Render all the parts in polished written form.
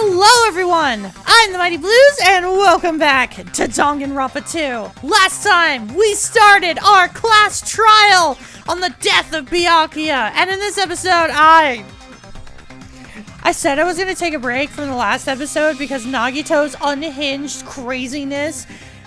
Hello everyone! I'm the Mighty Blues and welcome back to Danganronpa 2. Last time we started our class trial on the death of Byakuya, and in this episode I said I was going to take a break from the last episode because Nagito's unhinged craziness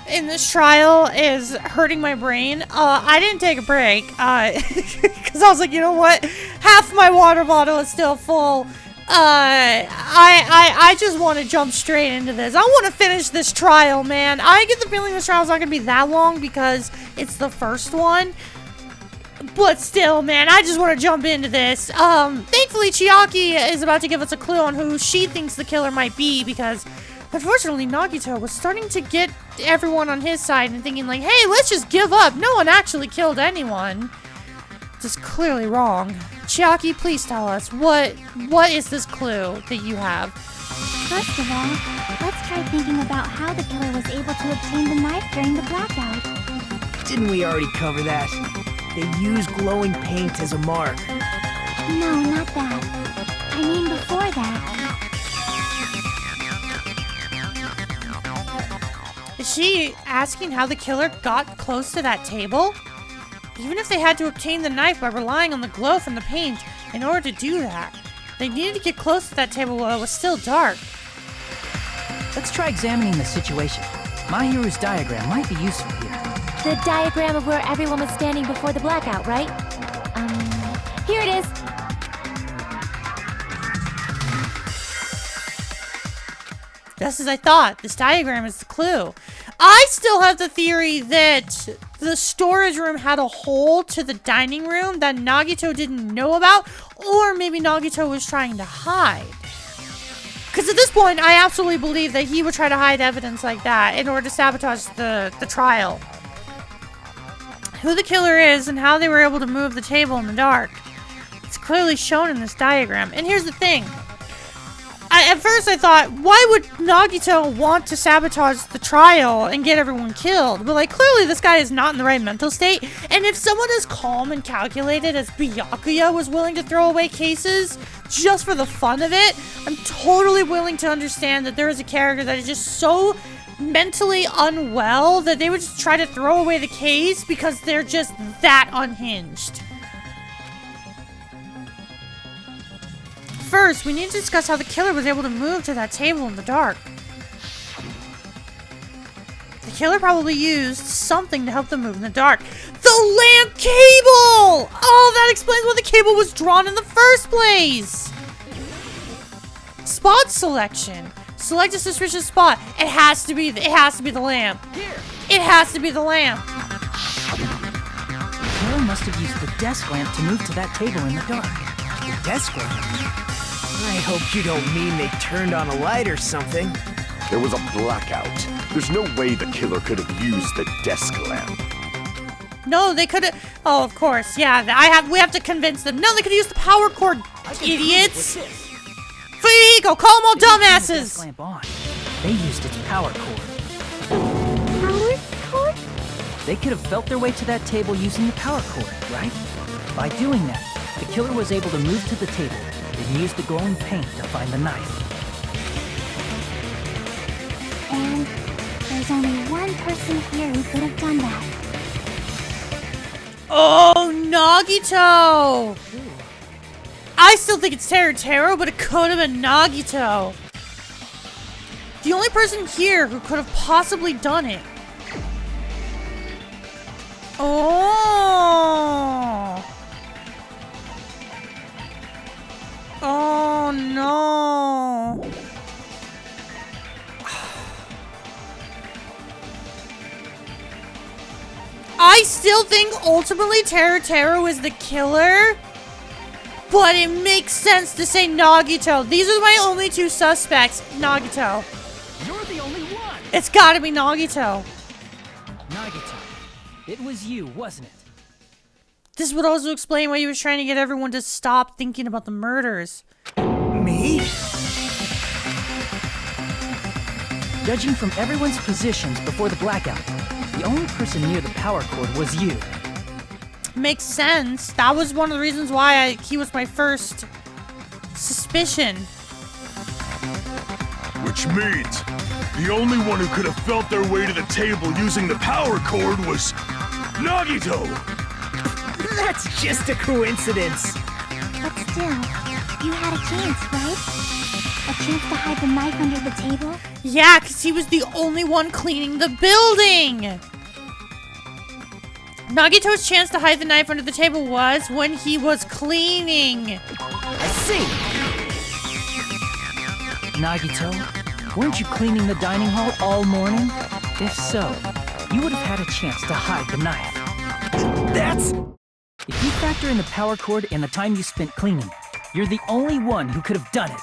in this trial is hurting my brain. I didn't take a break because I was like, you know what? Half my water bottle is still full. I just want to jump straight into this. I want to finish this trial, man. I get the feeling this trial's not going to be that long because it's the first one. But still, man, I just want to jump into this. Thankfully, Chiaki is about to give us a clue on who she thinks the killer might be because, unfortunately, Nagito was starting to get everyone on his side and thinking like, hey, let's just give up. No one actually killed anyone. This is clearly wrong. Chiaki, please tell us, what is this clue that you have? First of all, let's try thinking about how the killer was able to obtain the knife during the blackout. Didn't we already cover that? They use glowing paint as a mark. No, not that. I mean before that. Is she asking how the killer got close to that table? Even if they had to obtain the knife by relying on the glow from the paint in order to do that, they needed to get close to that table while it was still dark. Let's try examining the situation. My hero's diagram might be useful here. The diagram of where everyone was standing before the blackout, right? Here it is. Just as I thought, this diagram is the clue. I still have the theory that the storage room had a hole to the dining room that Nagito didn't know about, or maybe Nagito was trying to hide. Because at this point, I absolutely believe that he would try to hide evidence like that in order to sabotage the trial. Who the killer is and how they were able to move the table in the dark. It's clearly shown in this diagram. And here's the thing. At first I thought, why would Nagito want to sabotage the trial and get everyone killed? But like, clearly this guy is not in the right mental state. And if someone as calm and calculated as Byakuya was willing to throw away cases just for the fun of it, I'm totally willing to understand that there is a character that is just so mentally unwell that they would just try to throw away the case because they're just that unhinged. First, we need to discuss how the killer was able to move to that table in the dark. The killer probably used something to help them move in the dark. The lamp cable! Oh, that explains why the cable was drawn in the first place! Spot selection. Select a suspicious spot. It has to be the lamp. It has to be the lamp. The killer must have used the desk lamp to move to that table in the dark. The desk lamp? I hope you don't mean they turned on a light or something. There was a blackout. There's no way the killer could have used the desk lamp. No, they could have. Oh, of course. Yeah, we have to convince them. No, they could have used the power cord, idiots. Fico, call them all dumbasses. The lamp on. They used its power cord. Power cord? They could have felt their way to that table using the power cord, right? By doing that, the killer was able to move to the table and use the glowing paint to find the knife. And there's only one person here who could have done that. Oh, Nagito! I still think it's Taro, but it could have been Nagito. The only person here who could have possibly done it. Oh! Oh no. I still think ultimately Taro is the killer, but it makes sense to say Nagito. These are my only two suspects. Nagito. You're the only one. It's gotta be Nagito. Nagito, it was you, wasn't it? This would also explain why he was trying to get everyone to stop thinking about the murders. Me? Judging from everyone's positions before the blackout, the only person near the power cord was you. Makes sense. That was one of the reasons why he was my first suspicion. Which means the only one who could have felt their way to the table using the power cord was Nagito! That's just a coincidence. But still, you had a chance, right? A chance to hide the knife under the table? Yeah, because he was the only one cleaning the building! Nagito's chance to hide the knife under the table was when he was cleaning. I see. Nagito, weren't you cleaning the dining hall all morning? If so, you would have had a chance to hide the knife. That's... If you factor in the power cord and the time you spent cleaning, you're the only one who could have done it.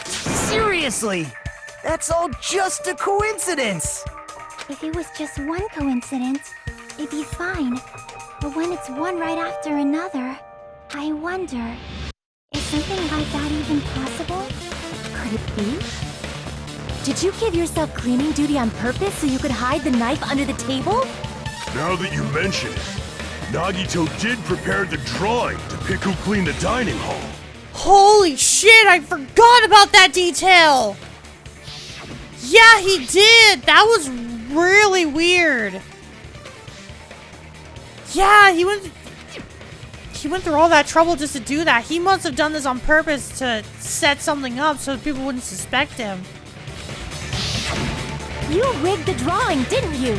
Seriously! That's all just a coincidence! If it was just one coincidence, it'd be fine. But when it's one right after another, I wonder, is something like that even possible? Could it be? Did you give yourself cleaning duty on purpose so you could hide the knife under the table? Now that you mention it, Nagito did prepare the drawing to pick who cleaned the dining hall. Holy shit, I forgot about that detail! Yeah, he did! That was really weird. Yeah, he went through all that trouble just to do that. He must have done this on purpose to set something up so people wouldn't suspect him. You rigged the drawing, didn't you?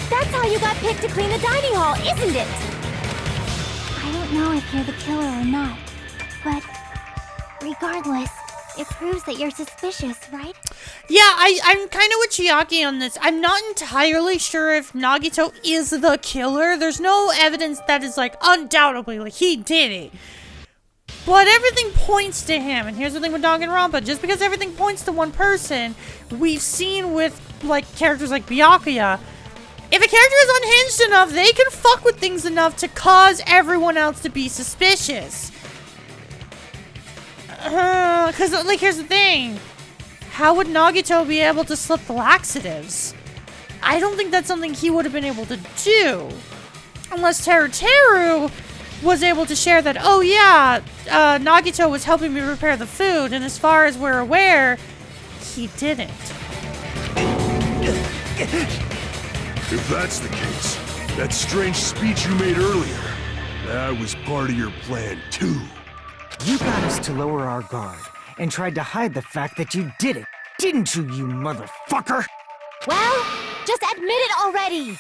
That's how you got picked to clean the dining hall, isn't it? I don't know if you're the killer or not, but regardless, it proves that you're suspicious, right? Yeah, I'm kind of with Chiaki on this. I'm not entirely sure if Nagito is the killer. There's no evidence that is like undoubtedly like he did it. But everything points to him. And here's the thing with Danganronpa. Just because everything points to one person, we've seen with like characters like Byakuya, if a character is unhinged enough, they can fuck with things enough to cause everyone else to be suspicious. Because, like, here's the thing. How would Nagito be able to slip the laxatives? I don't think that's something he would have been able to do. Unless Teru was able to share that, oh yeah, Nagito was helping me prepare the food, and as far as we're aware, he didn't. If that's the case, that strange speech you made earlier, that was part of your plan too. You got us to lower our guard and tried to hide the fact that you did it, didn't you, you motherfucker? Well, just admit it already!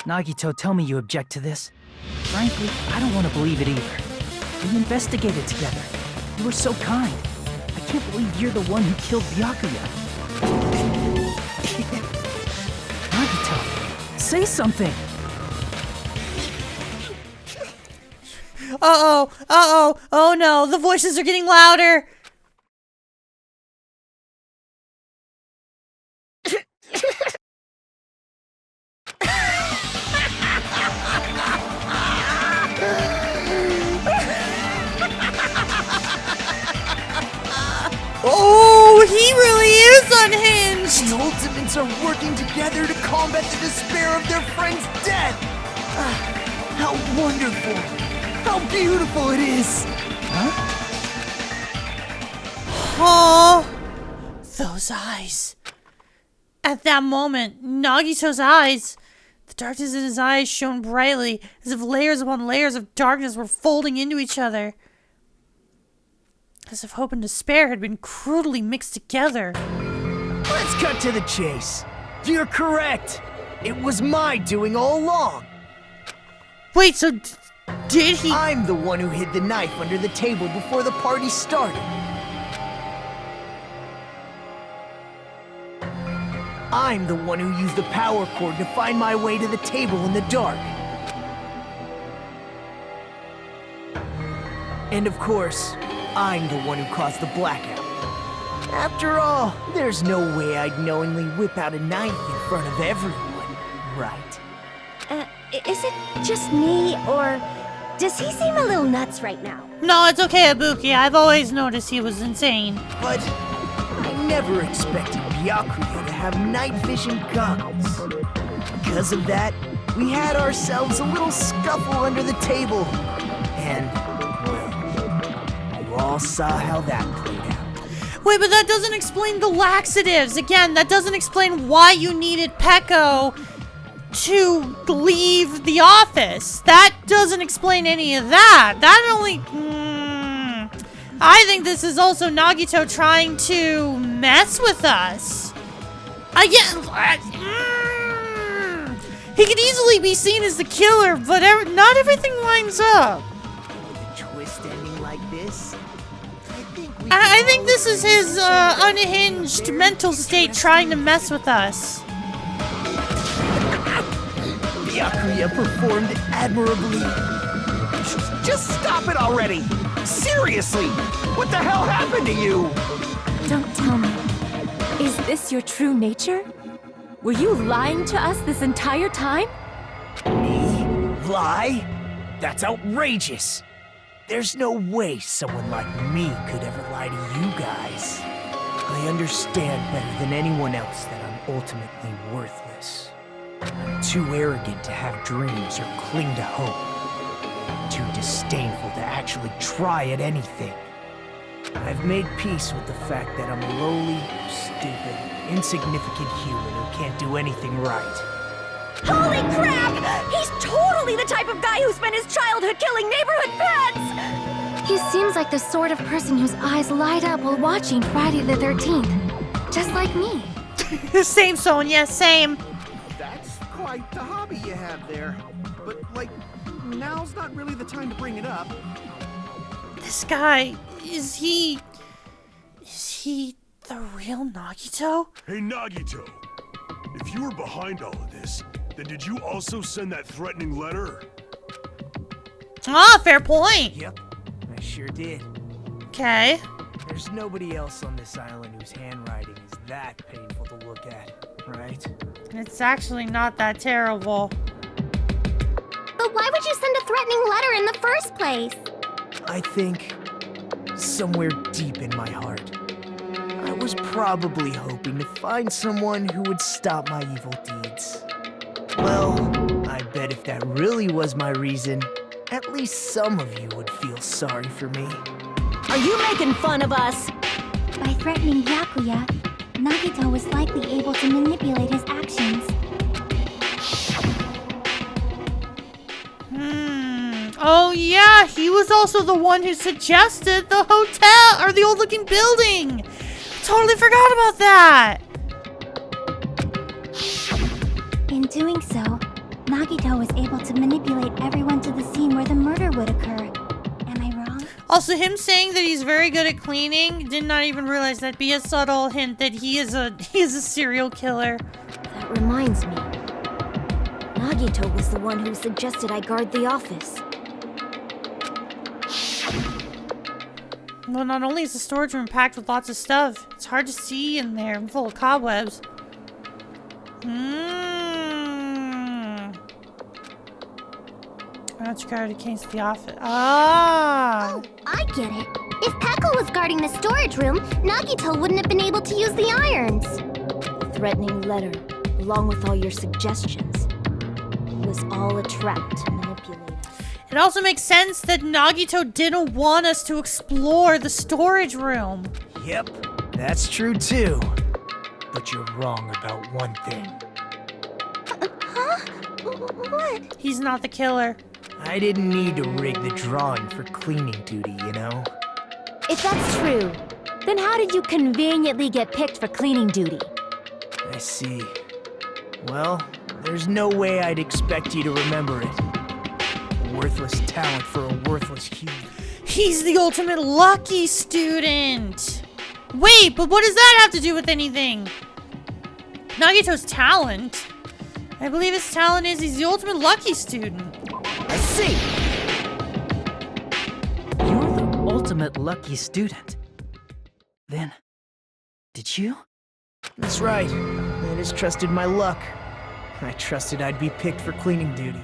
Nagito, tell me you object to this. Frankly, I don't want to believe it either. We investigated together. You were so kind. I can't believe you're the one who killed Byakuya. Nagito, say something! Uh-oh, uh-oh, oh no, the voices are getting louder! Oh, he really is unhinged! The Ultimates are working together to combat the despair of their friend's death! How wonderful! How beautiful it is! Huh? Oh, those eyes. At that moment, Nagito's eyes, the darkness in his eyes shone brightly, as if layers upon layers of darkness were folding into each other. As if hope and despair had been crudely mixed together. Let's cut to the chase. You're correct. It was my doing all along. Wait, so did he? I'm the one who hid the knife under the table before the party started. I'm the one who used the power cord to find my way to the table in the dark. And of course, I'm the one who caused the blackout. After all, there's no way I'd knowingly whip out a knife in front of everyone, right? Is it just me, or does he seem a little nuts right now? No, it's okay, Ibuki. I've always noticed he was insane. But I never expected Byakuya to have night vision goggles. Because of that, we had ourselves a little scuffle under the table. And, well, you all saw how that played out. Wait, but that doesn't explain the laxatives. Again, that doesn't explain why you needed Peko to leave the office. That doesn't explain any of that. That only... I think this is also Nagito trying to mess with us. He could easily be seen as the killer, but not everything lines up. With a twist ending like this, I think this is his unhinged mental state trying to mess with us. Byakuya performed admirably. Just stop it already! Seriously! What the hell happened to you? Don't tell me. Is this your true nature? Were you lying to us this entire time? Me? Lie? That's outrageous! There's no way someone like me could ever lie to you guys. I understand better than anyone else that I'm ultimately worthless. I'm too arrogant to have dreams or cling to hope. Too disdainful to actually try at anything. I've made peace with the fact that I'm a lowly, stupid, insignificant human who can't do anything right. Holy crap! He's totally the type of guy who spent his childhood killing neighborhood pets! He seems like the sort of person whose eyes light up while watching Friday the 13th. Just like me. Same, Sonia, same. That's quite the hobby you have there. But, like, now's not really the time to bring it up. This guy, is he the real Nagito? Hey, Nagito. If you were behind all of this, then did you also send that threatening letter? Ah, fair point. Yep, I sure did. Okay. There's nobody else on this island whose handwriting is that painful to look at, right? It's actually not that terrible. But why would you send a threatening letter in the first place? I think somewhere deep in my heart, I was probably hoping to find someone who would stop my evil deeds. Well, I bet if that really was my reason, at least some of you would feel sorry for me. Are you making fun of us? By threatening Byakuya, Nagito was likely able to manipulate his actions. Oh yeah, he was also the one who suggested the hotel, or the old-looking building. Totally forgot about that. In doing so, Nagito was able to manipulate everyone to the scene where the murder would occur. Am I wrong? Also, him saying that he's very good at cleaning, did not even realize that'd be a subtle hint that he is a serial killer. That reminds me. Nagito was the one who suggested I guard the office. Well, not only is the storage room packed with lots of stuff, it's hard to see in there, full of cobwebs. Not guard against the office. Ah! Oh, I get it. If Peko was guarding the storage room, Nagito wouldn't have been able to use the irons. The threatening letter, along with all your suggestions, it was all a trap to manipulate us. It also makes sense that Nagito didn't want us to explore the storage room. Yep, that's true too. But you're wrong about one thing. Huh? What? He's not the killer. I didn't need to rig the drawing for cleaning duty, you know? If that's true, then how did you conveniently get picked for cleaning duty? I see. Well, there's no way I'd expect you to remember it. A worthless talent for a worthless human. He's the ultimate lucky student. Wait, but what does that have to do with anything? Nagito's talent? I believe his talent is he's the ultimate lucky student. I see! You're the ultimate lucky student. Then, did you? That's right. I just trusted my luck. I trusted I'd be picked for cleaning duty.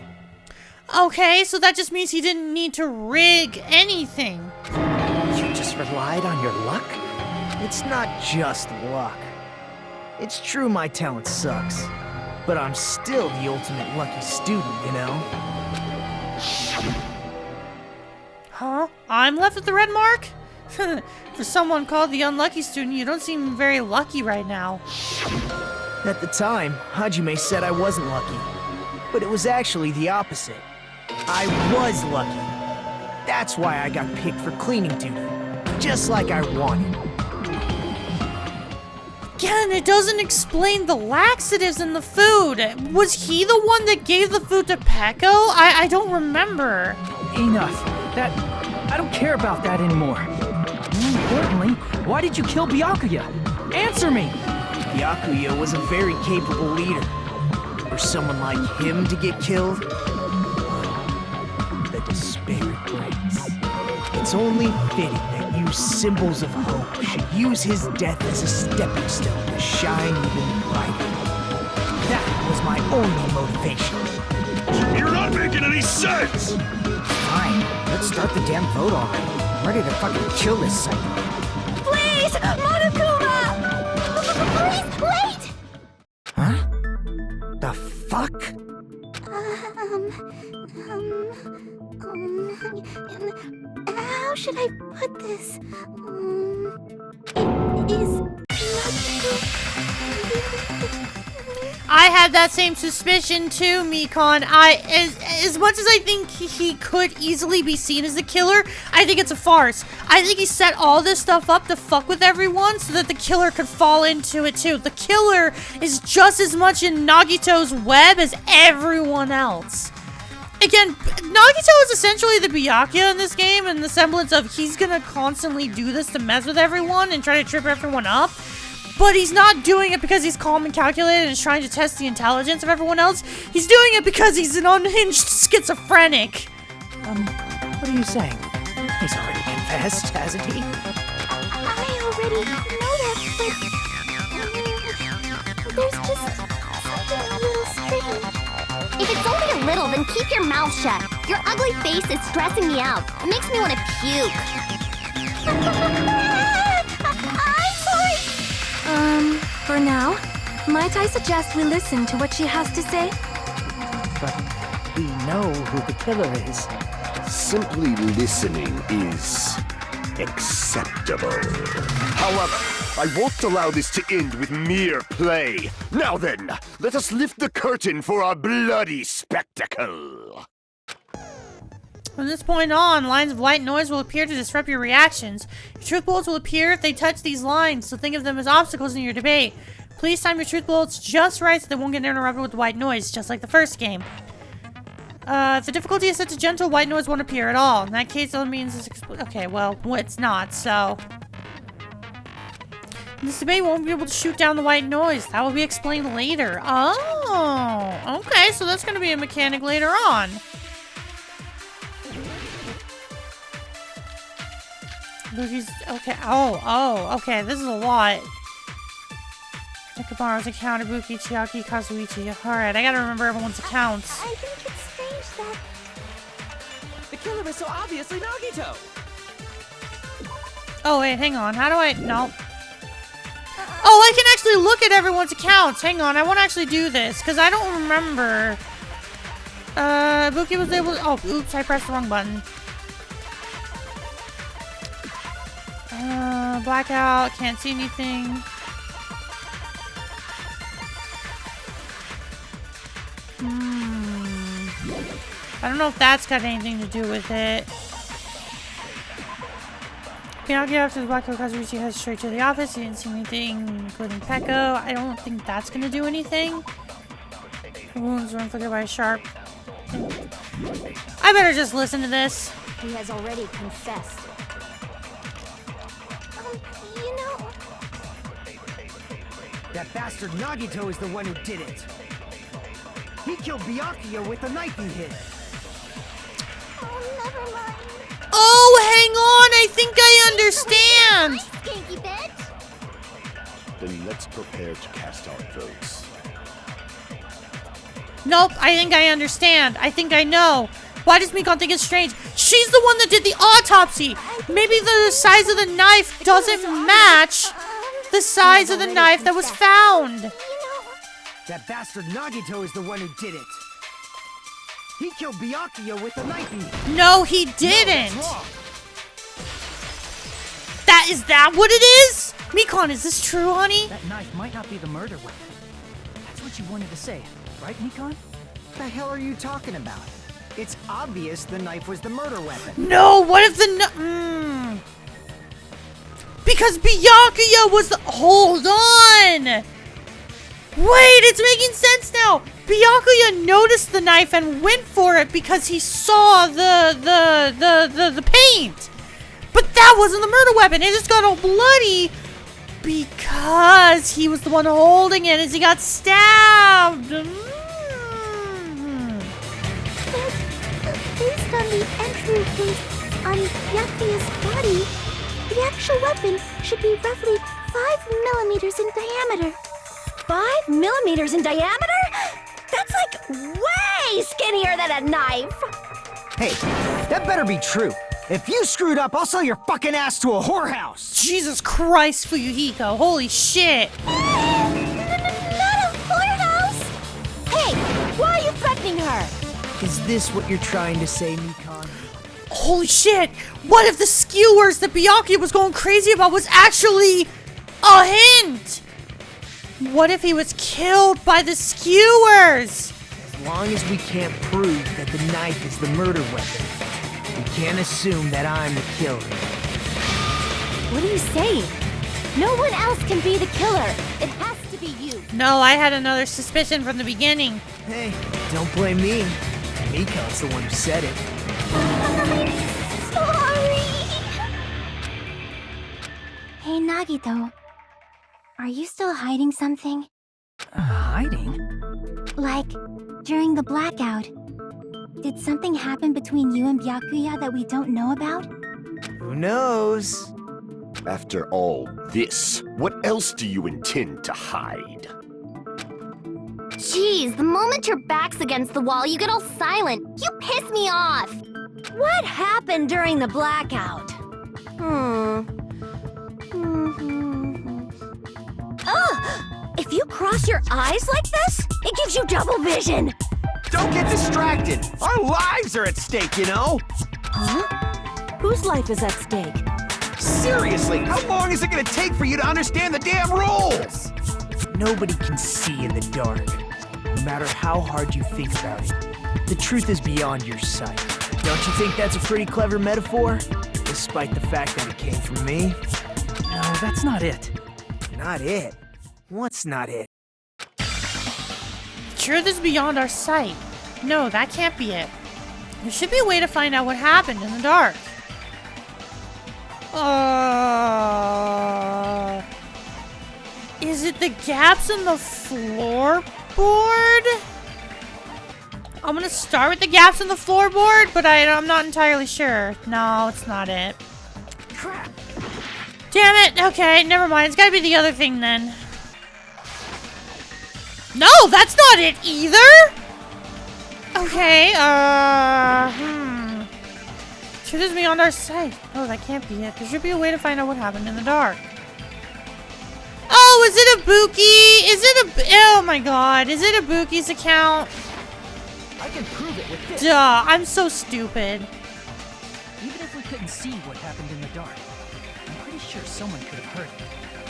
Okay, so that just means he didn't need to rig anything. You just relied on your luck? It's not just luck. It's true my talent sucks, but I'm still the ultimate lucky student, you know? Huh? I'm left with the red mark? For someone called the unlucky student, you don't seem very lucky right now. At the time, Hajime said I wasn't lucky. But it was actually the opposite. I was lucky. That's why I got picked for cleaning duty. Just like I wanted. Again, it doesn't explain the laxatives in the food. Was he the one that gave the food to Peko? I don't remember. Enough. I don't care about that anymore. More importantly, why did you kill Byakuya? Answer me! Byakuya was a very capable leader. For someone like him to get killed, the despair it brings. It's only fitting that you symbols of hope should use his death as a stepping stone to shine even brighter. That was my only motivation. You're not making any sense! Fine, let's start the damn vote already. I'm ready to fucking kill this psycho. Please! Monokuma! Please, wait! Huh? The fuck? How should I put this? It is I had that same suspicion too, Mikon. As much as I think he could easily be seen as the killer, I think it's a farce. I think he set all this stuff up to fuck with everyone so that the killer could fall into it too. The killer is just as much in Nagito's web as everyone else. Again, Nagito is essentially the Byakuya in this game in the semblance of he's gonna constantly do this to mess with everyone and try to trip everyone up. But he's not doing it because he's calm and calculated and is trying to test the intelligence of everyone else. He's doing it because he's an unhinged schizophrenic. What are you saying? He's already confessed, hasn't he? I already know that, but there's just something a little strange. If it's only a little, then keep your mouth shut. Your ugly face is stressing me out. It makes me want to puke. I'm sorry. For now, might I suggest we listen to what she has to say? But we know who the killer is. Simply listening is acceptable. However, I won't allow this to end with mere play. Now then, let us lift the curtain for our bloody spectacle. From this point on, lines of white noise will appear to disrupt your reactions. Your truth bullets will appear if they touch these lines, so think of them as obstacles in your debate. Please time your truth bullets just right so they won't get interrupted with white noise, just like the first game. If the difficulty is set to gentle, white noise won't appear at all. In that case, that means it's okay, well, it's not, so... This debate won't be able to shoot down the white noise. That will be explained later. Oh, okay, so that's going to be a mechanic later on. Buki's, okay, okay, this is a lot. Nakabaro's account, Ibuki, Chiaki, Kazuichi. Alright, I gotta remember everyone's accounts. I think it's strange that... The killer is so obviously Nagito! Oh, wait, hang on. How do I... No. Oh, I can actually look at everyone's accounts. Hang on, I want to actually do this, because I don't remember. Ibuki was able to... Oh, oops, I pressed the wrong button. Blackout, can't see anything. I don't know if that's got anything to do with it. Okay, I'll get after the Blackout Kazuichi heads straight to the office. He didn't see anything, including Peko. I don't think that's gonna do anything. The wounds were inflicted by a sharp. I better just listen to this. He has already confessed. You know... That bastard Nagito is the one who did it. He killed Byakuya with the knife he hid. Oh, never mind. Oh, hang on! I think I understand! Skanky bitch! Then let's prepare to cast our votes. Nope, I think I understand. I think I know. Why does Mikon think it's strange? She's the one that did the autopsy! Maybe the size of the knife doesn't match the size of the knife that was found. That bastard Nagito is the one who did it. He killed Byakuya with the knife he hid. No, he didn't. Is that what it is? Mikon, is this true, honey? That knife might not be the murder weapon. That's what you wanted to say, right, Mikon? What the hell are you talking about? It's obvious the knife was the murder weapon. No, what if the Because Byakuya was the— Hold on! Wait, it's making sense now! Byakuya noticed the knife and went for it because he saw the paint! But that wasn't the murder weapon, it just got all bloody because he was the one holding it as he got stabbed! Based on the entry case on Byakuya's body, the actual weapon should be roughly 5 millimeters in diameter. 5 millimeters in diameter? That's like way skinnier than a knife! Hey, that better be true. If you screwed up, I'll sell your fucking ass to a whorehouse. Jesus Christ, Fuyuhiko, holy shit! Not a whorehouse! Hey, why are you threatening her? Is this what you're trying to say, Mikon? Holy shit! What if the skewers that Byakuya was going crazy about was actually a hint? What if he was killed by the skewers? As long as we can't prove that the knife is the murder weapon, we can't assume that I'm the killer. What are you saying? No one else can be the killer. It has to be you. No, I had another suspicion from the beginning. Hey, don't blame me. Mikon's the one who said it. Sorry! Hey, Nagito. Are you still hiding something? Hiding? Like, during the blackout, did something happen between you and Byakuya that we don't know about? Who knows? After all this, what else do you intend to hide? Jeez, the moment your back's against the wall, you get all silent. You piss me off. What happened during the blackout? If you cross your eyes like this, it gives you double vision. Don't get distracted. Our lives are at stake, you know? Huh? Whose life is at stake? Seriously, how long is it gonna take for you to understand the damn rules? Nobody can see in the dark, no matter how hard you think about it. The truth is beyond your sight. Don't you think that's a pretty clever metaphor? Despite the fact that it came from me? No, that's not it. Not it. What's not it? Truth is beyond our sight. No, that can't be it. There should be a way to find out what happened in the dark. Is it the gaps in the floorboard? I'm gonna start with the gaps in the floorboard, but I'm not entirely sure. No, it's not it. Crap! Damn it! Okay, never mind. It's gotta be the other thing then. No, that's not it either! Okay, Truth is beyond our sight. Oh, that can't be it. There should be a way to find out what happened in the dark. Oh, is it a Buki? Is it a... Oh my god. Is it a Buki's account? I can prove it with this. Duh, I'm so stupid. Even if we couldn't see what happened in the dark, I'm pretty sure someone could have heard it.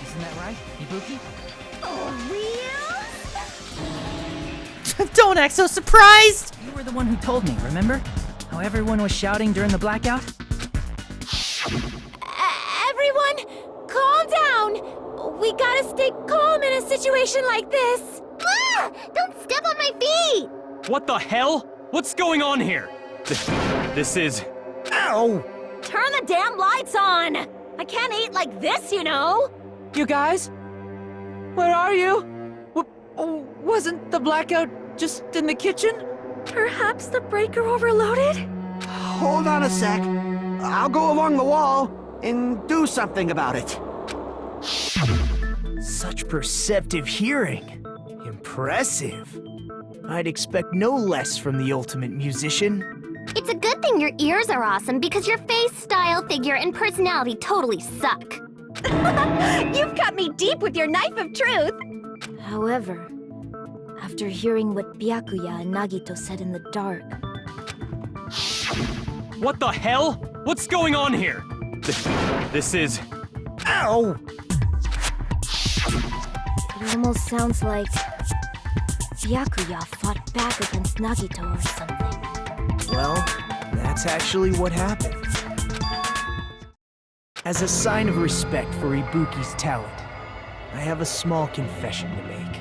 Isn't that right, Ibuki? Oh, real? Don't act so surprised! You were the one who told me, remember? How everyone was shouting during the blackout? Everyone, calm down! We gotta stay calm in a situation like this! Ah! Don't step on my feet! What the hell? What's going on here? This is... Ow! Turn the damn lights on! I can't eat like this, you know! You guys? Where are you? Wasn't the blackout just in the kitchen? Perhaps the breaker overloaded? Hold on a sec. I'll go along the wall and do something about it. Such perceptive hearing. Impressive. I'd expect no less from the ultimate musician. It's a good thing your ears are awesome because your face, style, figure, and personality totally suck. You've got me deep with your knife of truth! However, after hearing what Byakuya and Nagito said in the dark... What the hell? What's going on here? This is... Ow! It almost sounds like Byakuya fought back against Nagito or something. Well, that's actually what happened. As a sign of respect for Ibuki's talent, I have a small confession to make.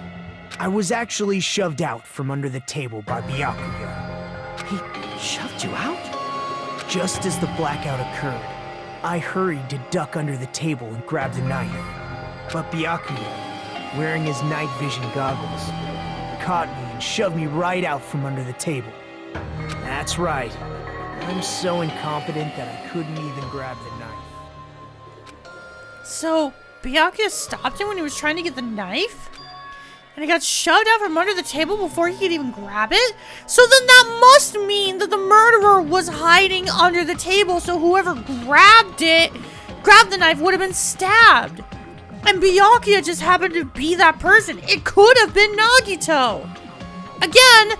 I was actually shoved out from under the table by Byakuya. He shoved you out? Just as the blackout occurred, I hurried to duck under the table and grab the knife. But Byakuya, wearing his night vision goggles, caught me and shoved me right out from under the table. That's right. I'm so incompetent that I couldn't even grab the knife. So, Byakuya stopped him when he was trying to get the knife? And he got shoved out from under the table before he could even grab it? So then that must mean that the murderer was hiding under the table, so whoever grabbed the knife would have been stabbed. And Byakuya just happened to be that person. It could have been Nagito. Again,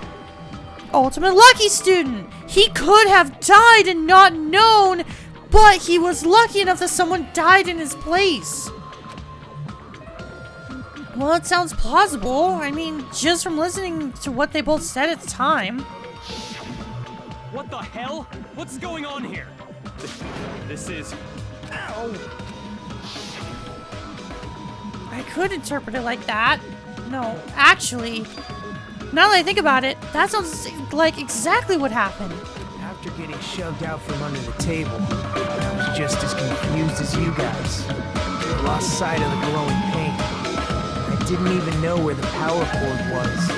ultimate lucky student. He could have died and not known, but he was lucky enough that someone died in his place. Well, it sounds plausible. I mean, just from listening to what they both said at the time. What the hell? What's going on here? This is... Ow! I could interpret it like that. No, actually, now that I think about it, that sounds like exactly what happened. After getting shoved out from under the table, I was just as confused as you guys. I lost sight of the glowing paint. I didn't even know where the power cord was.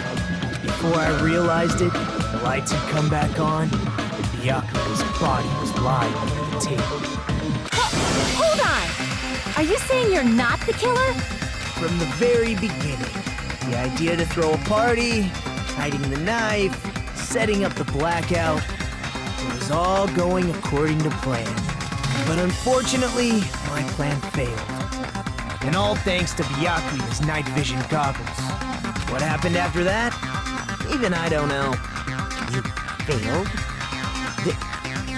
Before I realized it, the lights had come back on, and Byakuya's body was lying under the table. Hold on! Are you saying you're not the killer? From the very beginning, the idea to throw a party, hiding the knife, setting up the blackout, it was all going according to plan. But unfortunately, my plan failed. And all thanks to Byakuya's night vision goggles. What happened after that? Even I don't know. You failed?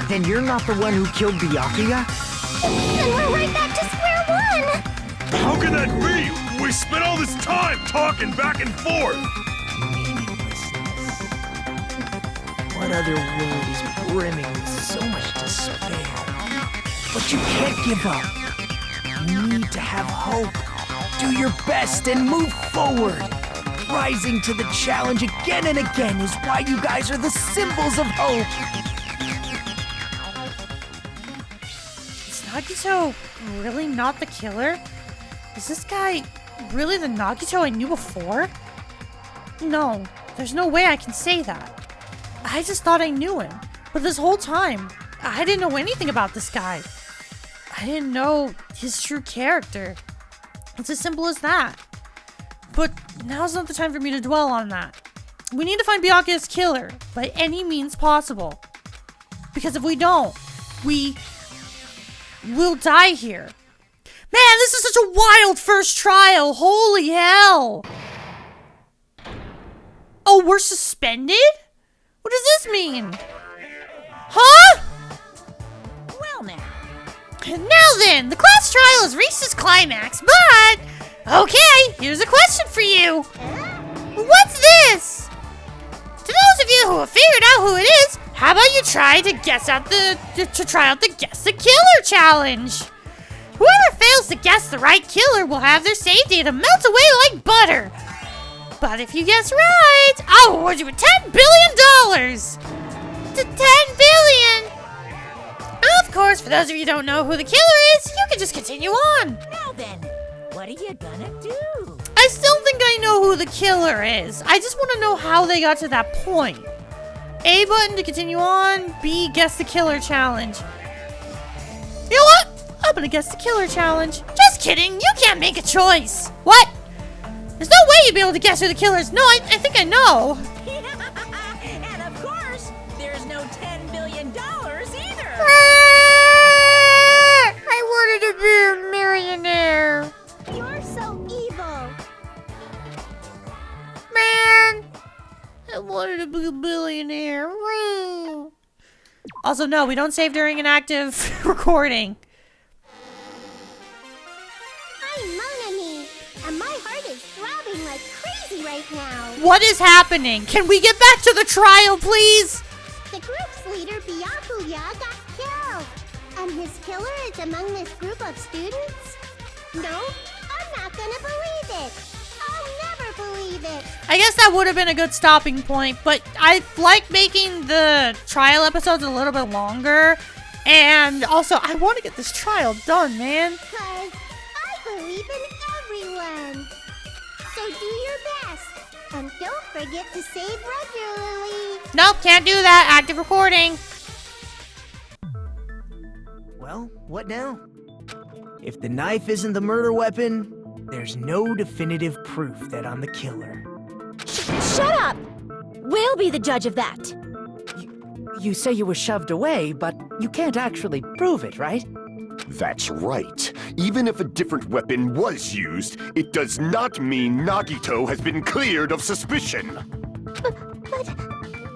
Then you're not the one who killed Byakuya? And we're right back to square one! How can that be? We spent all this time talking back and forth! Meaninglessness. What other world is brimming with so much despair? But you can't give up. You need to have hope. Do your best and move forward. Rising to the challenge again and again is why you guys are the symbols of hope. Is Nagito really not the killer? Is this guy really the Nagito I knew before? No, there's no way I can say that. I just thought I knew him. But this whole time, I didn't know anything about this guy. I didn't know his true character. It's as simple as that. But now's not the time for me to dwell on that. We need to find Byakuya's killer by any means possible. Because if we don't, we will die here. Man, this is such a wild first trial. Holy hell. Oh, we're suspended? What does this mean? Huh? Well now. Now then, the class trial has reached its climax, but... Okay, here's a question for you. What's this? To those of you who have figured out who it is, how about you try to try out the Guess the Killer challenge? Whoever fails to guess the right killer will have their save data melt away like butter. But if you guess right, I'll award you with $10 billion! To $10 billion! Of course, for those of you who don't know who the killer is, you can just continue on. Now then, what are you gonna do? I still think I know who the killer is. I just want to know how they got to that point. A button to continue on, B, guess the killer challenge. You know what? I'm gonna guess the killer challenge. Just kidding, you can't make a choice. What? There's no way you'd be able to guess who the killer is. No, I think I know. And of course, there's no $10 billion either. I wanted to be a millionaire. You're so evil. Man, I wanted to be a billionaire. Woo. Also, no, we don't save during an active recording. and my heart is throbbing like crazy right now. What is happening? Can we get back to the trial, please? The group's leader, Byakuya, got killed. And his killer is among this group of students? No, I'm not gonna believe it. I'll never believe it. I guess that would have been a good stopping point, but I like making the trial episodes a little bit longer. And also, I want to get this trial done, man. Because I believe in everyone. So do your best. And don't forget to save regularly. Nope, can't do that. Active recording. Well, what now? If the knife isn't the murder weapon, there's no definitive proof that I'm the killer. Shut up! We'll be the judge of that. You say you were shoved away, but you can't actually prove it, right? That's right. Even if a different weapon was used, it does not mean Nagito has been cleared of suspicion. But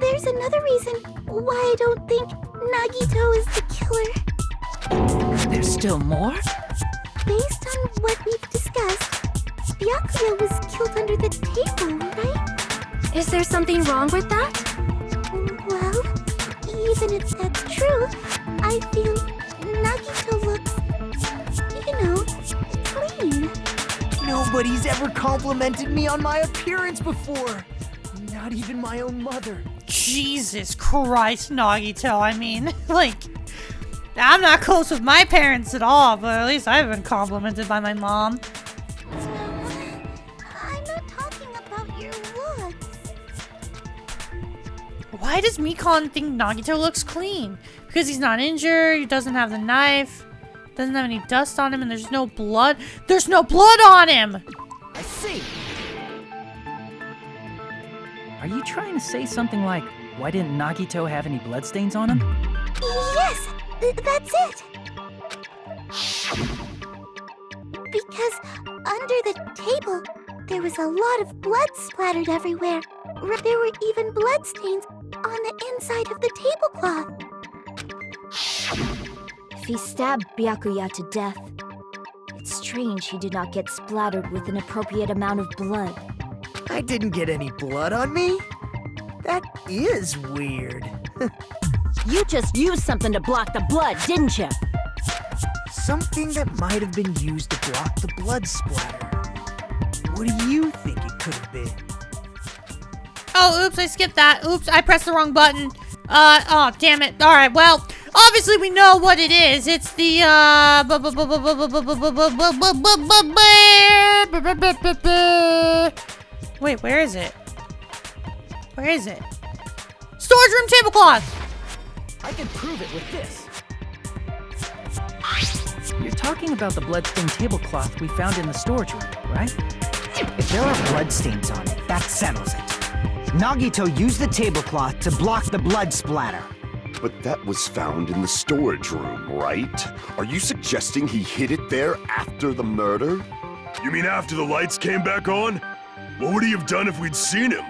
there's another reason why I don't think Nagito is the killer. There's still more? Based on what we've discussed, Byakuya was killed under the table, right? Is there something wrong with that? Well, even if that's true, I feel Nagito looks, clean. Nobody's ever complimented me on my appearance before. Not even my own mother. Jesus Christ, Nagito. I mean, like, I'm not close with my parents at all, but at least I've been complimented by my mom. I'm not talking about your looks. Why does Mikon think Nagito looks clean? Because he's not injured, he doesn't have the knife, doesn't have any dust on him, and there's no blood. There's no blood on him! I see. Are you trying to say something like, why didn't Nagito have any bloodstains on him? Yes, that's it. Because under the table, there was a lot of blood splattered everywhere. There were even bloodstains on the inside of the tablecloth. If he stabbed Byakuya to death, it's strange he did not get splattered with an appropriate amount of blood. I didn't get any blood on me? That is weird. You just used something to block the blood, didn't you? Something that might have been used to block the blood splatter. What do you think it could have been? Oh, oops, I skipped that. Oops, I pressed the wrong button. Oh, damn it. Alright, well, obviously we know what it is. It's the, Wait, where is it? Where is it? Storage room tablecloth! I can prove it with this. You're talking about the bloodstained tablecloth we found in the storage room, right? If there are bloodstains on it, that settles it. Nagito used the tablecloth to block the blood splatter. But that was found in the storage room, right? Are you suggesting he hid it there after the murder? You mean after the lights came back on? What would he have done if we'd seen him?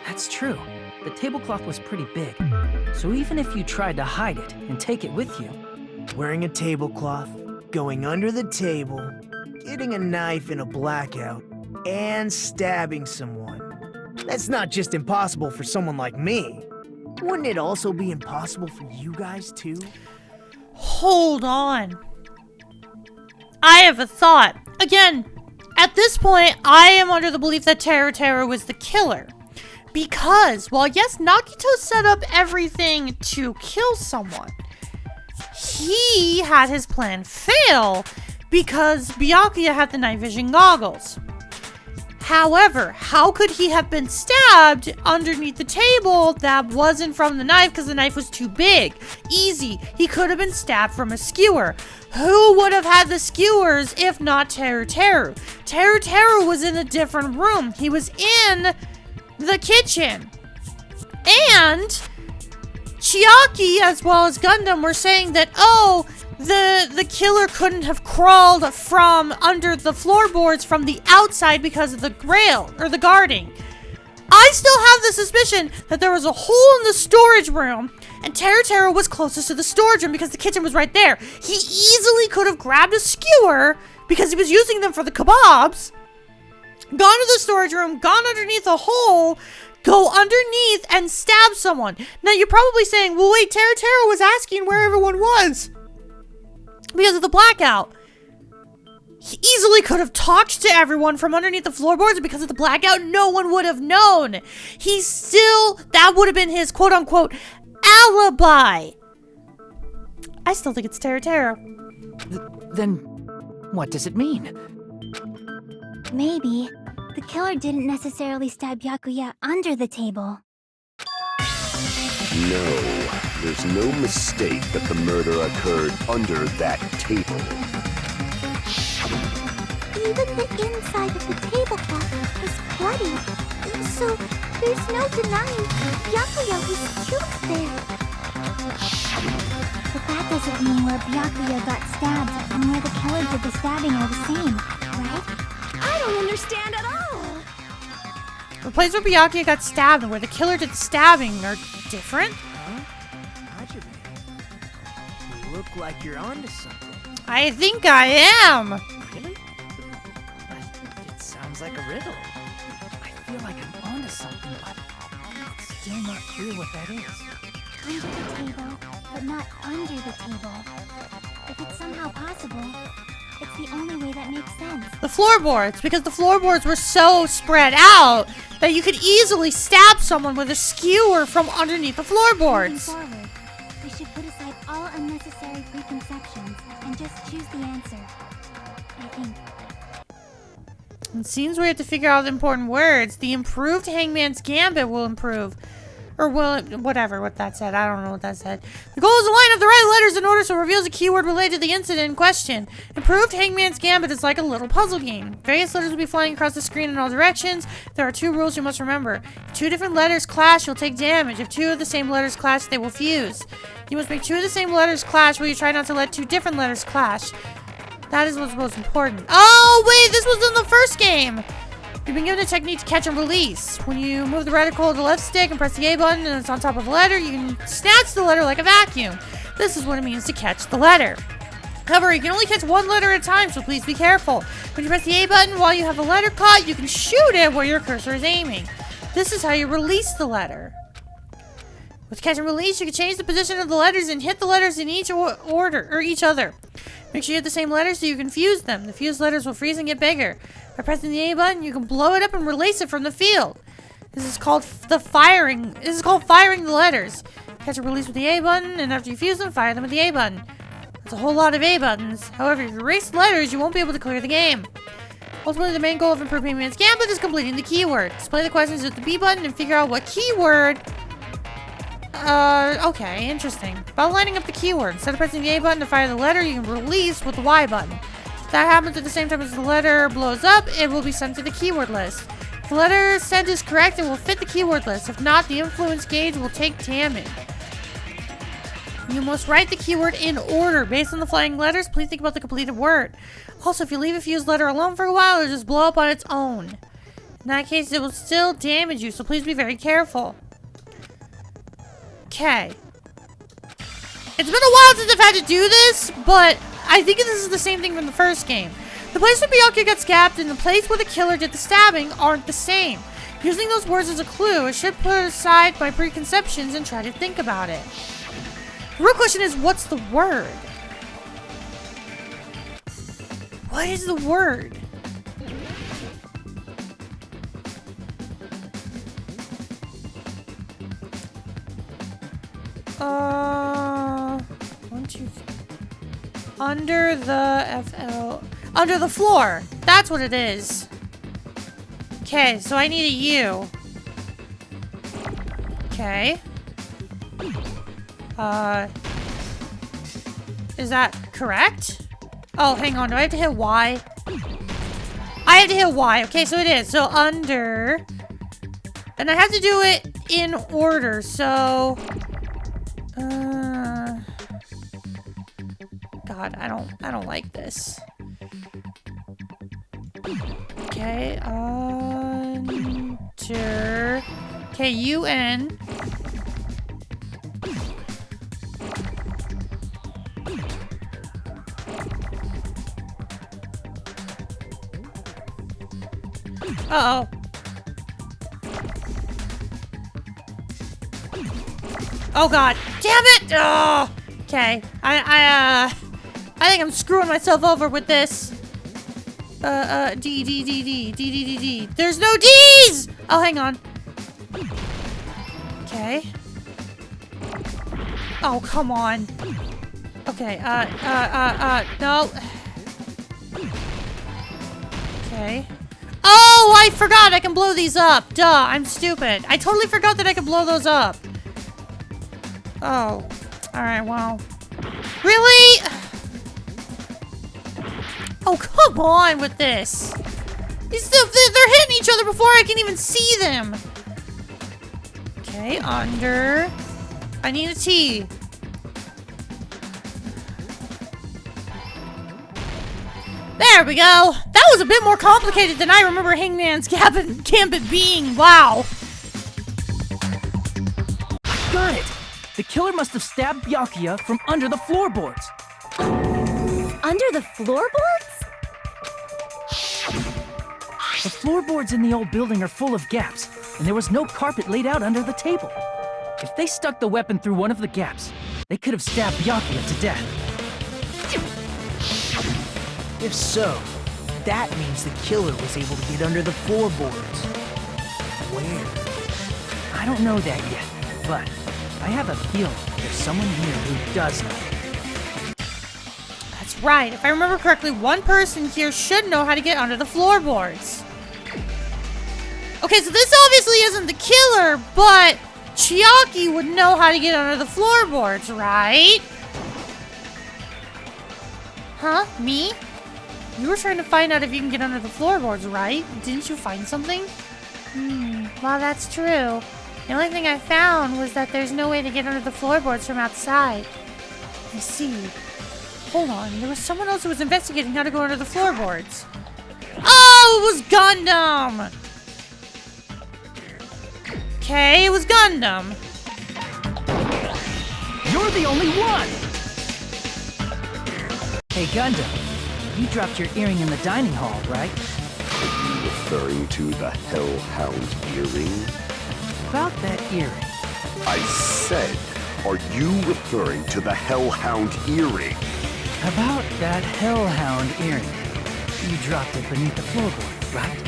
That's true. The tablecloth was pretty big. So even if you tried to hide it and take it with you... Wearing a tablecloth, going under the table, getting a knife in a blackout, and stabbing someone. That's not just impossible for someone like me. Wouldn't it also be impossible for you guys too? Hold on. I have a thought. Again, at this point, I am under the belief that Teru was the killer. Because, while yes, Nagito set up everything to kill someone, he had his plan fail because Byakuya had the night vision goggles. However, how could he have been stabbed underneath the table that wasn't from the knife because the knife was too big? Easy. He could have been stabbed from a skewer. Who would have had the skewers if not Teru? Teru was in a different room. He was in the kitchen. And Chiaki as well as Gundam were saying that, oh, the killer couldn't have crawled from under the floorboards from the outside because of the rail or the guarding. I still have the suspicion that there was a hole in the storage room and Teru was closest to the storage room because the kitchen was right there. He easily could have grabbed a skewer because he was using them for the kebabs gone to the storage room, gone underneath a hole, go underneath and stab someone. Now you're probably saying, well wait, Tara was asking where everyone was because of the blackout. He easily could have talked to everyone from underneath the floorboards, and because of the blackout, no one would have known. That would have been his quote-unquote alibi. I still think it's Tara. Then, what does it mean? Maybe the killer didn't necessarily stab Byakuya under the table. No, there's no mistake that the murder occurred under that table. Even the inside of the tablecloth was bloody, so there's no denying Byakuya was killed there. But that doesn't mean where Byakuya got stabbed and where the killer did the stabbing are the same, right? I don't understand at all. The place where Byakuya got stabbed and where the killer did the stabbing are different? You look like you're onto something. I think I am. Really? It sounds like a riddle. I feel like I'm onto something, but it's still not clear what that is. Under the table, but not under the table. If it's somehow possible, it's the only way that makes sense. The floorboards, because the floorboards were so spread out that you could easily stab someone with a skewer from underneath the floorboards. Moving forward, we should put aside all unnecessary preconceptions and just choose the answer. I think. It seems we have to figure out the important words. The improved Hangman's Gambit will improve. Or will it, whatever what that said. I don't know what that said. The goal is to line up the right letters in order so it reveals a keyword related to the incident in question. Improved Hangman's Gambit is like a little puzzle game. Various letters will be flying across the screen in all directions. There are 2 rules you must remember. If 2 different letters clash, you'll take damage. If 2 of the same letters clash, they will fuse. You must make 2 of the same letters clash while you try not to let 2 different letters clash. That is what's most important. Oh, wait, this was in the first game. You've been given a technique to catch and release. When you move the reticle to the left stick and press the A button and it's on top of the letter, you can snatch the letter like a vacuum. This is what it means to catch the letter. However, you can only catch 1 letter at a time, so please be careful. When you press the A button while you have the letter caught, you can shoot it where your cursor is aiming. This is how you release the letter. With catch and release, you can change the position of the letters and hit the letters in each order, or each other. Make sure you hit the same letters so you can fuse them. The fused letters will freeze and get bigger. By pressing the A button, you can blow it up and release it from the field. This is called firing the letters. Catch and release with the A button, and after you fuse them, fire them with the A button. That's a whole lot of A buttons. However, if you erase the letters, you won't be able to clear the game. Ultimately, the main goal of improving Hangman's Gambit is completing the keyword. Display the questions with the B button and figure out what keyword. Okay, interesting. About lining up the keyword. Instead of pressing the A button to fire the letter, you can release with the Y button. If that happens at the same time as the letter blows up, it will be sent to the keyword list. If the letter sent is correct, it will fit the keyword list. If not, the influence gauge will take damage. You must write the keyword in order. Based on the flying letters, please think about the completed word. Also, if you leave a fused letter alone for a while, it'll just blow up on its own. In that case, it will still damage you, so please be very careful. Okay. It's been a while since I've had to do this, but I think this is the same thing from the first game. The place where Byakuya got stabbed and the place where the killer did the stabbing aren't the same. Using those words as a clue, I should put aside my preconceptions and try to think about it. The real question is, what's the word? What is the word? Under the floor. That's what it is. Okay, so I need a U. Okay. Is that correct? Oh, hang on. Do I have to hit Y? I have to hit Y. Okay, so it is. So under. And I have to do it in order. So. God, I don't like this. Okay, under. Okay, UN. Uh-oh. Oh god. Damn it! Oh! Okay. I think I'm screwing myself over with this. D. There's no D's! Oh, hang on. Okay. Oh, come on. Okay, no. Okay. Oh, I forgot I can blow these up. Duh, I'm stupid. I totally forgot that I could blow those up. Oh. Alright, well. Really? Oh, come on with this. They're hitting each other before I can even see them. Okay, under. I need a T. There we go. That was a bit more complicated than I remember Hangman's Gambit being. Wow. Got it! The killer must have stabbed Byakuya from under the floorboards. Under the floorboards? The floorboards in the old building are full of gaps, and there was no carpet laid out under the table. If they stuck the weapon through one of the gaps, they could have stabbed Byakuya to death. If so, that means the killer was able to get under the floorboards. Where? I don't know that yet, but I have a feeling there's someone here who does know. That's right. If I remember correctly, one person here should know how to get under the floorboards. Okay, so this obviously isn't the killer, but Chiaki would know how to get under the floorboards, right? Huh? Me? You were trying to find out if you can get under the floorboards, right? Didn't you find something? Well, that's true. The only thing I found was that there's no way to get under the floorboards from outside. I see. Hold on, there was someone else who was investigating how to go under the floorboards. Oh, it was Gundam! Okay, it was Gundam. You're the only one! Hey, Gundam. You dropped your earring in the dining hall, right? Are you referring to the Hellhound earring? About that earring. I said, are you referring to the Hellhound earring? About that Hellhound earring. You dropped it beneath the floorboard, right?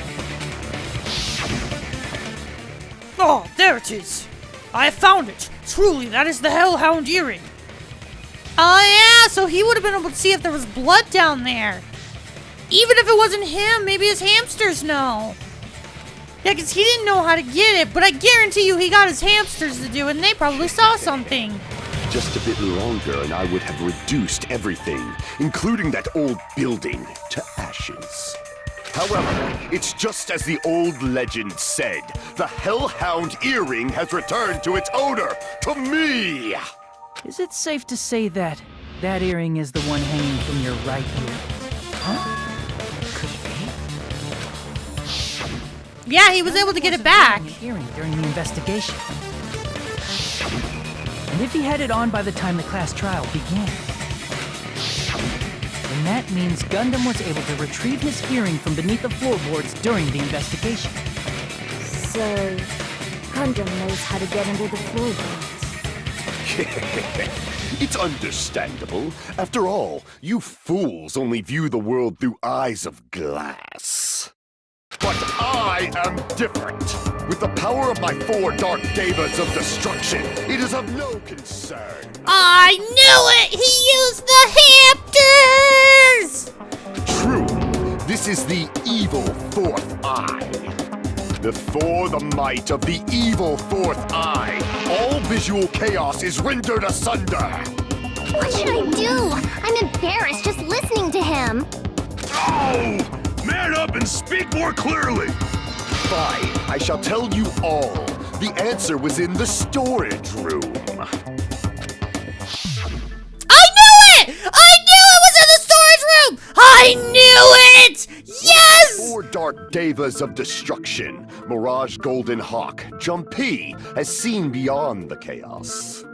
Oh, there it is. I have found it. Truly, that is the Hellhound earring. Oh yeah, so he would have been able to see if there was blood down there. Even if it wasn't him, maybe his hamsters know. Yeah, because he didn't know how to get it, but I guarantee you he got his hamsters to do it, and they probably saw something. Just a bit longer and I would have reduced everything, including that old building, to ashes. However, it's just as the old legend said. The Hellhound earring has returned to its owner, to me! Is it safe to say that that earring is the one hanging from your right ear? Huh? Could be. Yeah, he was able to get it back. Earring during the investigation. And if he had it on by the time the class trial began, then that means Gundam was able to retrieve his earring from beneath the floorboards during the investigation. So, Gundam knows how to get under the floorboards. It's understandable. After all, you fools only view the world through eyes of glass. But I am different. With the power of my 4 dark devas of destruction, it is of no concern. I knew it! He used the hamsters! True. This is the evil 4th eye. Before the might of the evil 4th eye, all visual chaos is rendered asunder. What should I do? I'm embarrassed just listening to him. Oh! Man up and speak more clearly! Fine, I shall tell you all. The answer was in the storage room. I knew it! I knew it was in the storage room! I knew it! Yes! 4 dark devas of destruction. Mirage Golden Hawk, Jumpy, has seen beyond the chaos.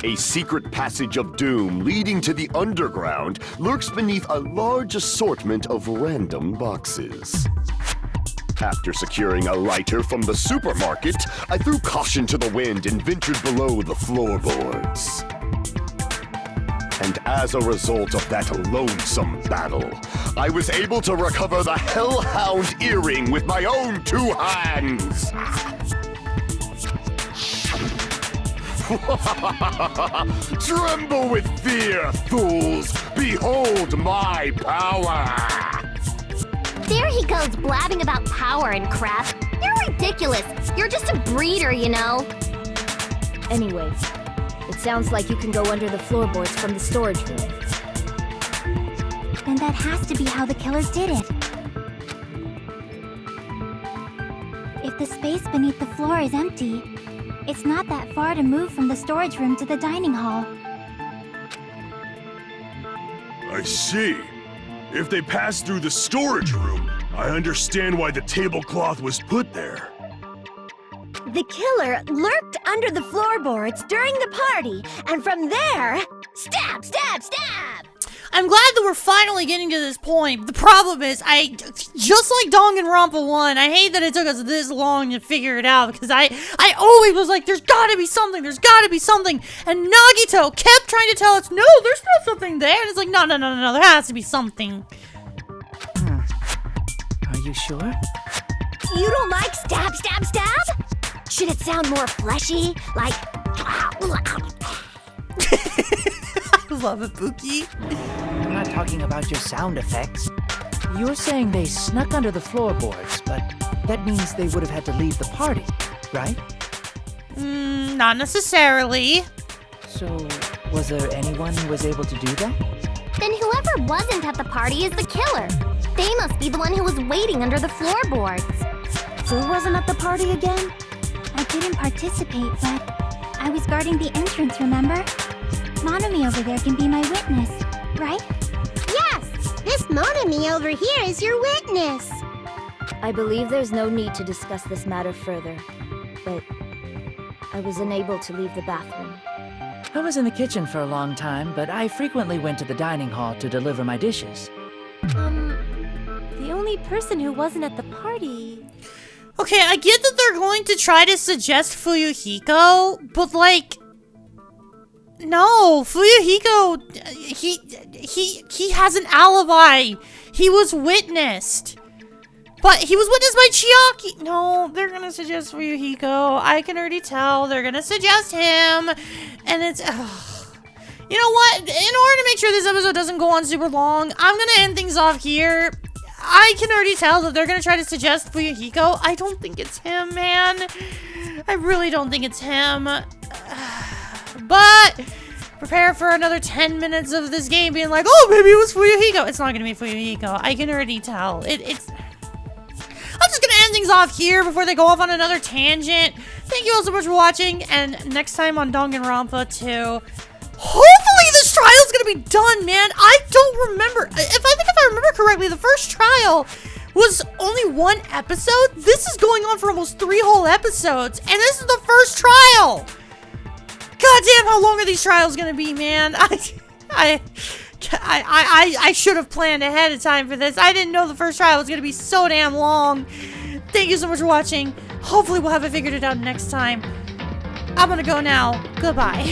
A secret passage of doom leading to the underground lurks beneath a large assortment of random boxes. After securing a lighter from the supermarket, I threw caution to the wind and ventured below the floorboards. And as a result of that lonesome battle, I was able to recover the Hellhound earring with my own 2 hands! Tremble with fear, fools! Behold my power! There he goes blabbing about power and crap. You're ridiculous. You're just a breeder, you know. Anyway, it sounds like you can go under the floorboards from the storage room. Then that has to be how the killers did it. If the space beneath the floor is empty, it's not that far to move from the storage room to the dining hall. I see. If they passed through the storage room, I understand why the tablecloth was put there. The killer lurked under the floorboards during the party, and from there, stab, stab, stab! I'm glad that we're finally getting to this point. The problem is, just like Danganronpa 1, I hate that it took us this long to figure it out, because I always was like, there's gotta be something, and Nagito kept trying to tell us, no, there's not something there, and it's like, no, there has to be something. Are you sure? You don't like stab, stab, stab? Should it sound more fleshy? Like... I love it, Pookie. I'm not talking about your sound effects. You're saying they snuck under the floorboards, but that means they would have had to leave the party, right? Not necessarily. So, was there anyone who was able to do that? Then whoever wasn't at the party is the killer. They must be the one who was waiting under the floorboards. Who wasn't at the party again? I didn't participate, but I was guarding the entrance, remember? Monami over there can be my witness, right? Yes! This Monami over here is your witness! I believe there's no need to discuss this matter further, but I was unable to leave the bathroom. I was in the kitchen for a long time, but I frequently went to the dining hall to deliver my dishes. The only person who wasn't at the party... Okay, I get that they're going to try to suggest Fuyuhiko, but like... No, Fuyuhiko, he has an alibi. He was witnessed. But he was witnessed by Chiaki. No, they're gonna suggest Fuyuhiko. I can already tell. They're gonna suggest him. And it's... You know what? In order to make sure this episode doesn't go on super long, I'm gonna end things off here. I can already tell that they're gonna try to suggest Fuyuhiko. I don't think it's him, man. I really don't think it's him. But prepare for another 10 minutes of this game being like, oh, maybe it was Fuyuhiko. It's not gonna be Fuyuhiko. I can already tell. It's... I'm just gonna end things off here before they go off on another tangent. Thank you all so much for watching, and next time on Danganronpa 2, hopefully this trial's gonna be done, man. I don't remember. If I remember correctly, the first trial was only 1 episode. This is going on for almost 3 whole episodes, and this is the first trial. God damn, how long are these trials gonna be, man? I should have planned ahead of time for this. I didn't know the first trial was gonna be so damn long. Thank you so much for watching. Hopefully we'll have it figured it out next time. I'm gonna go now. Goodbye.